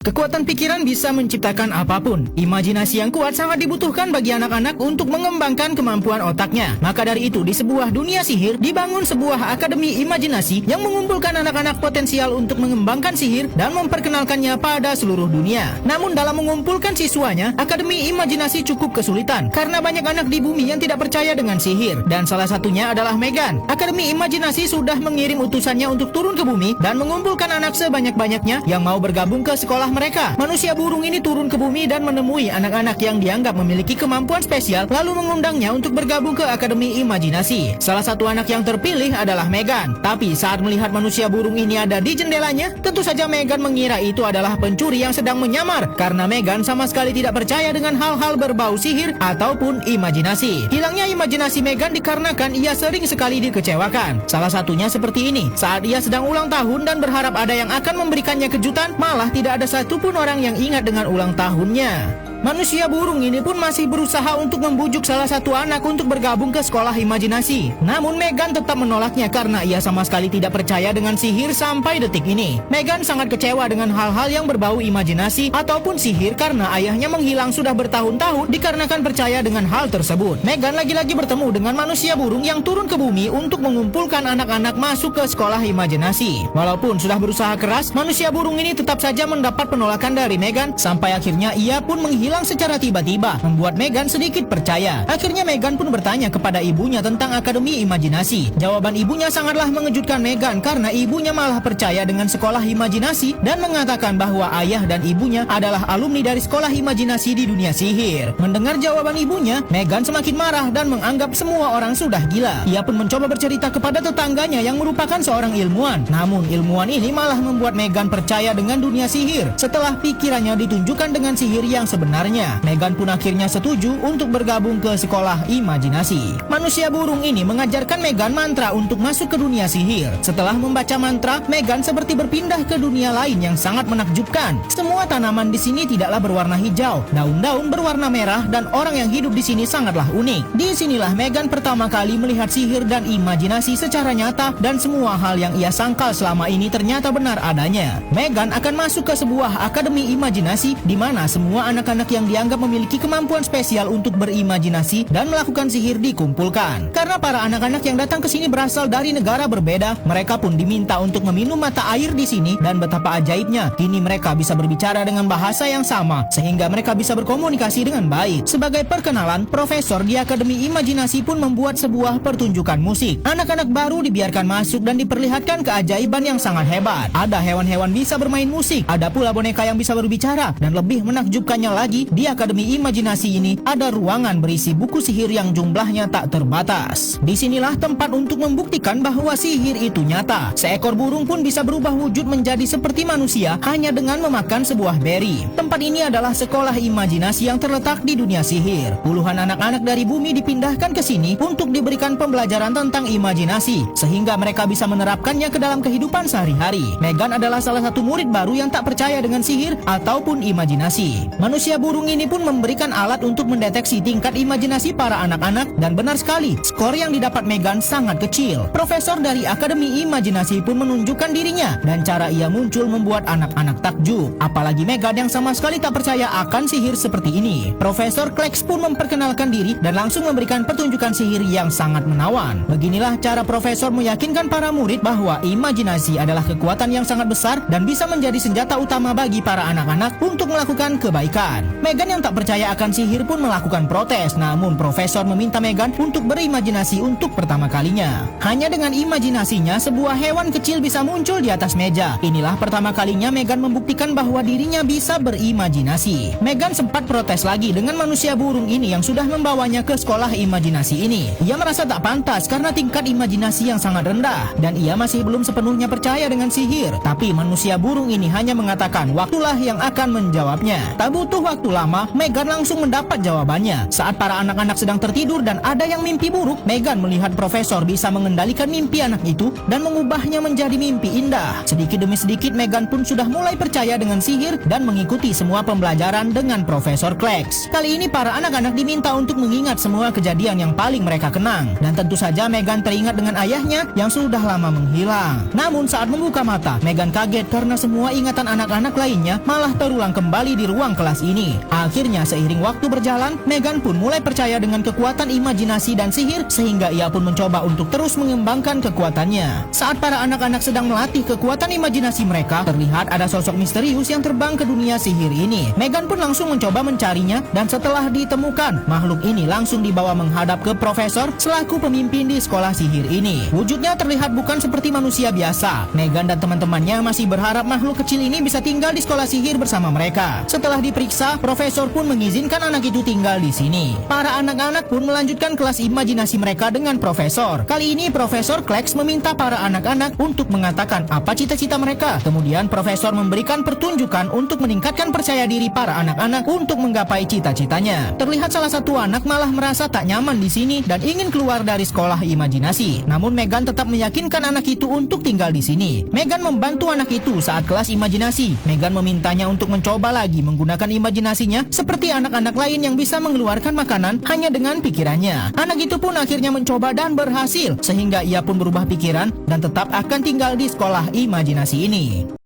Kekuatan pikiran bisa menciptakan apapun. Imajinasi yang kuat sangat dibutuhkan bagi anak-anak untuk mengembangkan kemampuan otaknya. Maka dari itu, di sebuah dunia sihir, dibangun sebuah akademi imajinasi yang mengumpulkan anak-anak potensial untuk mengembangkan sihir dan memperkenalkannya pada seluruh dunia. Namun dalam mengumpulkan siswanya, akademi imajinasi cukup kesulitan karena banyak anak di bumi yang tidak percaya dengan sihir. Dan salah satunya adalah Megan. Akademi imajinasi sudah mengirim utusannya untuk turun ke bumi dan mengumpulkan anak sebanyak-banyaknya yang mau bergabung ke sekolah mereka. Manusia burung ini turun ke bumi dan menemui anak-anak yang dianggap memiliki kemampuan spesial, lalu mengundangnya untuk bergabung ke akademi imajinasi. Salah satu anak yang terpilih adalah Megan. Tapi saat melihat manusia burung ini ada di jendelanya, tentu saja Megan mengira itu adalah pencuri yang sedang menyamar, karena Megan sama sekali tidak percaya dengan hal-hal berbau sihir ataupun imajinasi. Hilangnya imajinasi Megan dikarenakan ia sering sekali dikecewakan. Salah satunya seperti ini, saat ia sedang ulang tahun dan berharap ada yang akan memberikannya kejutan, malah tidak ada satupun orang yang ingat dengan ulang tahunnya. Manusia burung ini pun masih berusaha untuk membujuk salah satu anak untuk bergabung ke sekolah imajinasi. Namun Megan tetap menolaknya karena ia sama sekali tidak percaya dengan sihir sampai detik ini. Megan sangat kecewa dengan hal-hal yang berbau imajinasi ataupun sihir karena ayahnya menghilang sudah bertahun-tahun dikarenakan percaya dengan hal tersebut. Megan lagi-lagi bertemu dengan manusia burung yang turun ke bumi untuk mengumpulkan anak-anak masuk ke sekolah imajinasi. Walaupun sudah berusaha keras, manusia burung ini tetap saja mendapat penolakan dari Megan sampai akhirnya ia pun menghilang secara tiba-tiba, membuat Megan sedikit percaya. Akhirnya Megan pun bertanya kepada ibunya tentang akademi imajinasi. Jawaban ibunya sangatlah mengejutkan Megan karena ibunya malah percaya dengan sekolah imajinasi dan mengatakan bahwa ayah dan ibunya adalah alumni dari sekolah imajinasi di dunia sihir. Mendengar jawaban ibunya, Megan semakin marah dan menganggap semua orang sudah gila. Ia pun mencoba bercerita kepada tetangganya yang merupakan seorang ilmuwan. Namun ilmuwan ini malah membuat Megan percaya dengan dunia sihir. Setelah pikirannya ditunjukkan dengan sihir yang sebenarnya, Megan pun akhirnya setuju untuk bergabung ke sekolah imajinasi. Manusia burung ini mengajarkan Megan mantra untuk masuk ke dunia sihir. Setelah membaca mantra, Megan seperti berpindah ke dunia lain yang sangat menakjubkan. Semua tanaman di sini tidaklah berwarna hijau, daun-daun berwarna merah, dan orang yang hidup di sini sangatlah unik. Di sinilah Megan pertama kali melihat sihir dan imajinasi secara nyata, dan semua hal yang ia sangkal selama ini ternyata benar adanya. Megan akan masuk ke sebuah akademi imajinasi di mana semua anak-anak yang dianggap memiliki kemampuan spesial untuk berimajinasi dan melakukan sihir dikumpulkan. Karena para anak-anak yang datang ke sini berasal dari negara berbeda, mereka pun diminta untuk meminum mata air di sini, dan betapa ajaibnya, kini mereka bisa berbicara dengan bahasa yang sama sehingga mereka bisa berkomunikasi dengan baik. Sebagai perkenalan, profesor di Akademi Imajinasi pun membuat sebuah pertunjukan musik. Anak-anak baru dibiarkan masuk dan diperlihatkan keajaiban yang sangat hebat. Ada hewan-hewan bisa bermain musik, ada pula boneka yang bisa berbicara, dan lebih menakjubkannya lagi, di Akademi Imajinasi ini ada ruangan berisi buku sihir yang jumlahnya tak terbatas. Disinilah tempat untuk membuktikan bahwa sihir itu nyata. Seekor burung pun bisa berubah wujud menjadi seperti manusia hanya dengan memakan sebuah beri. Tempat ini adalah sekolah imajinasi yang terletak di dunia sihir. Puluhan anak-anak dari bumi dipindahkan ke sini untuk diberikan pembelajaran tentang imajinasi, sehingga mereka bisa menerapkannya ke dalam kehidupan sehari-hari. Megan adalah salah satu murid baru yang tak percaya dengan sihir ataupun imajinasi. Manusia burung ini pun memberikan alat untuk mendeteksi tingkat imajinasi para anak-anak, dan benar sekali, skor yang didapat Megan sangat kecil. Profesor dari Akademi Imajinasi pun menunjukkan dirinya, dan cara ia muncul membuat anak-anak takjub. Apalagi Megan yang sama sekali tak percaya akan sihir seperti ini. Profesor Klex pun memperkenalkan diri dan langsung memberikan pertunjukan sihir yang sangat menawan. Beginilah cara profesor meyakinkan para murid bahwa imajinasi adalah kekuatan yang sangat besar dan bisa menjadi senjata utama bagi para anak-anak untuk melakukan kebaikan. Megan yang tak percaya akan sihir pun melakukan protes, namun profesor meminta Megan untuk berimajinasi untuk pertama kalinya. Hanya dengan imajinasinya, sebuah hewan kecil bisa muncul di atas meja. Inilah pertama kalinya Megan membuktikan bahwa dirinya bisa berimajinasi. Megan sempat protes lagi dengan manusia burung ini yang sudah membawanya ke sekolah imajinasi ini. Ia merasa tak pantas karena tingkat imajinasi yang sangat rendah, dan ia masih belum sepenuhnya percaya dengan sihir. Tapi manusia burung ini hanya mengatakan waktulah yang akan menjawabnya. Tak butuh waktu terlalu lama, Megan langsung mendapat jawabannya. Saat para anak-anak sedang tertidur dan ada yang mimpi buruk, Megan melihat profesor bisa mengendalikan mimpi anak itu dan mengubahnya menjadi mimpi indah. Sedikit demi sedikit Megan pun sudah mulai percaya dengan sihir dan mengikuti semua pembelajaran dengan Profesor Kleks. Kali ini para anak-anak diminta untuk mengingat semua kejadian yang paling mereka kenang. Dan tentu saja Megan teringat dengan ayahnya yang sudah lama menghilang. Namun saat membuka mata, Megan kaget karena semua ingatan anak-anak lainnya malah terulang kembali di ruang kelas ini. Akhirnya seiring waktu berjalan, Megan pun mulai percaya dengan kekuatan imajinasi dan sihir sehingga ia pun mencoba untuk terus mengembangkan kekuatannya. Saat para anak-anak sedang melatih kekuatan imajinasi mereka, terlihat ada sosok misterius yang terbang ke dunia sihir ini. Megan pun langsung mencoba mencarinya dan setelah ditemukan, makhluk ini langsung dibawa menghadap ke profesor selaku pemimpin di sekolah sihir ini. Wujudnya terlihat bukan seperti manusia biasa. Megan dan teman-temannya masih berharap makhluk kecil ini bisa tinggal di sekolah sihir bersama mereka. Setelah diperiksa, profesor pun mengizinkan anak itu tinggal di sini. Para anak-anak pun melanjutkan kelas imajinasi mereka dengan profesor. Kali ini Profesor Kleks meminta para anak-anak untuk mengatakan apa cita-cita mereka. Kemudian profesor memberikan pertunjukan untuk meningkatkan percaya diri para anak-anak untuk menggapai cita-citanya. Terlihat salah satu anak malah merasa tak nyaman di sini dan ingin keluar dari sekolah imajinasi. Namun Megan tetap meyakinkan anak itu untuk tinggal di sini. Megan membantu anak itu saat kelas imajinasi. Megan memintanya untuk mencoba lagi menggunakan imajinasinya seperti anak-anak lain yang bisa mengeluarkan makanan hanya dengan pikirannya. Anak itu pun akhirnya mencoba dan berhasil, sehingga ia pun berubah pikiran dan tetap akan tinggal di sekolah imajinasi ini.